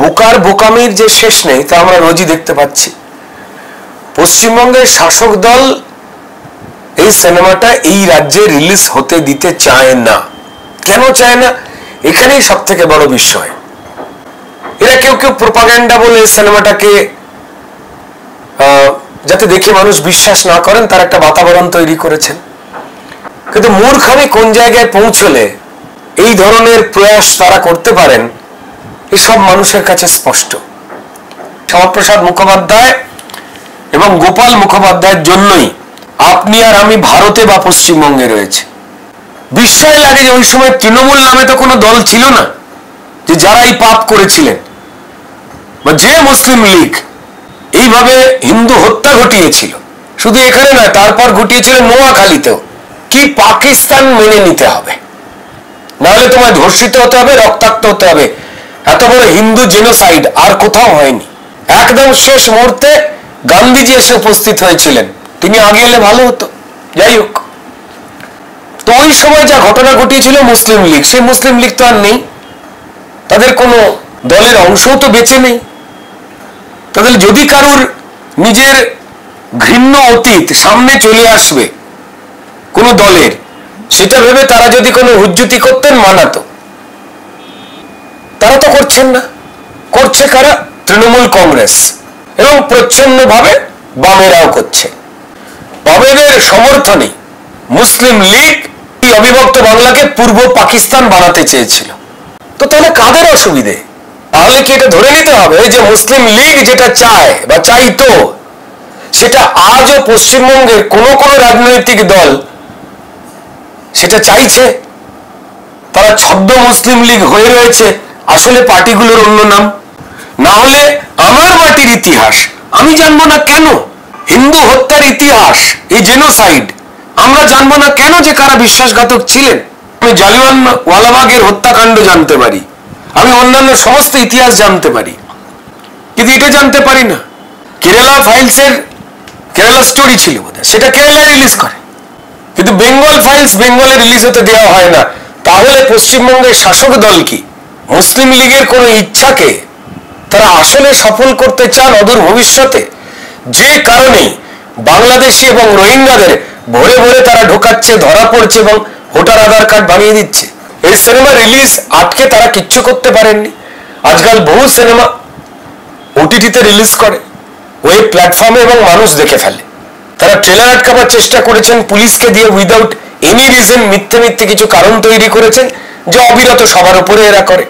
বোকার বোকামির যে শেষ নেই তা আমরা রোজই দেখতে পাচ্ছি। পশ্চিমবঙ্গের শাসক দল এই সিনেমাটা এই রাজ্যে রিলিজ হতে দিতে চায় না। কেন চায় না? এখানেই সব থেকে বড় বিষয়। এরা কেউ কেউ প্রোপাগান্ডা বলে সিনেমাটাকে যাতে দেখে মানুষ বিশ্বাস না করেন তার একটা বাতাবরণ তৈরি করেছেন। কিন্তু মূর্খামি কোন জায়গায় পৌঁছলে এই ধরনের প্রয়াস তারা করতে পারেন এসব মানুষের কাছে স্পষ্ট। শ্যামাপ্রসাদ মুখোপাধ্যায় এবং গোপাল মুখোপাধ্যায়ের জন্যই আপনি আর আমি ভারতে বা পশ্চিমবঙ্গে রয়েছে। বিস্ময় লাগে যে ওই সময় তৃণমূল নামে তো কোনো দল ছিল না, যে যারা এই পাপ করেছিলেন বা যে মুসলিম লীগ এইভাবে হিন্দু হত্যা ঘটিয়েছিল, শুধু এখানে নয় তারপর ঘটিয়েছিল নোয়াখালীতেও। কি পাকিস্তান মেনে নিতে হবে, নাহলে তোমায় ধর্ষিত হতে হবে, রক্তাক্ত হতে হবে। এত বড় হিন্দু জেনোসাইড আর কোথাও হয়নি। একদম শেষ মুহূর্তে গান্ধীজি এসে উপস্থিত হয়েছিলেন, তিনি আগে এলে ভালো হতো। যাই হোক, তো ওই সময় যা ঘটনা ঘটিয়েছিল মুসলিম লীগ, সেই মুসলিম লীগ তো আর নেই, তাদের কোনো দলের অংশও তো বেঁচে নেই। তাদের যদি কারুর নিজের ঘৃণ্য অতীত সামনে চলে আসবে কোনো দলের, সেটা ভেবে তারা যদি কোনো হুজ্জুতি করতেন মানাতো। তারা তো করছেন না। করছে কারা? তৃণমূল কংগ্রেস এবং প্রচ্ছন্নভাবে বামেরাও করছে। বামেদের সমর্থনে মুসলিম লীগ এই অবিভক্ত বাংলাকে পূর্ব পাকিস্তান বানাতে চেয়েছিল। তো তাহলে কাদের অসুবিধে? তাহলে কি এটা ধরে নিতে হবে যে মুসলিম লীগ যেটা চায় বা চাইতো সেটা আজও পশ্চিমবঙ্গের কোনো কোনো রাজনৈতিক দল সেটা চাইছে? তারা ছদ্ম মুসলিম লীগ হয়ে রয়েছে, আসলে পার্টিগুলোর অন্য নাম। না হলে আমার মাটির ইতিহাস আমি জানবো না কেন? হিন্দু হত্যার ইতিহাস, এই জেনোসাইড আমরা জানবো না কেন? যে কারা বিশ্বাসঘাতক ছিলেন। আমি জালিয়ানওয়ালাবাগের হত্যাকাণ্ড জানতে পারি, আমি অন্যান্য সমস্ত ইতিহাস জানতে পারি, কিন্তু এটা জানতে পারি না। কেরালা ফাইলসের কেরালা স্টোরি ছিল বোধহয়, সেটা কেরালায় রিলিজ করে, কিন্তু বেঙ্গল ফাইলস বেঙ্গলে রিলিজ হতে দেওয়া হয় না। তাহলে পশ্চিমবঙ্গের শাসক দল কি মুসলিম লীগের কোনো ইচ্ছাকে তারা আসলে সফল করতে চান অদূর ভবিষ্যতে? যে কারণে বাংলাদেশি এবং রোহিঙ্গাদের ভরে ভরে তারা ঢোকাচ্ছে, ধরা পড়ছে এবং ভোটার আধার কার্ড বানিয়ে দিচ্ছে। এই সিনেমা রিলিজ আটকে তারা কিচ্ছু করতে পারেননি। আজকাল বহু সিনেমা ওটিটিতে রিলিজ করে, ওয়েব প্ল্যাটফর্মে, এবং মানুষ দেখে ফেলে। তারা ট্রেলার আটকাবার চেষ্টা করেছেন পুলিশকে দিয়ে, উইদাউট এনি রিজন মিথ্যে মিথ্যে কিছু কারণ তৈরি করেছেন যে অবিরত সবার উপরে এরা করে।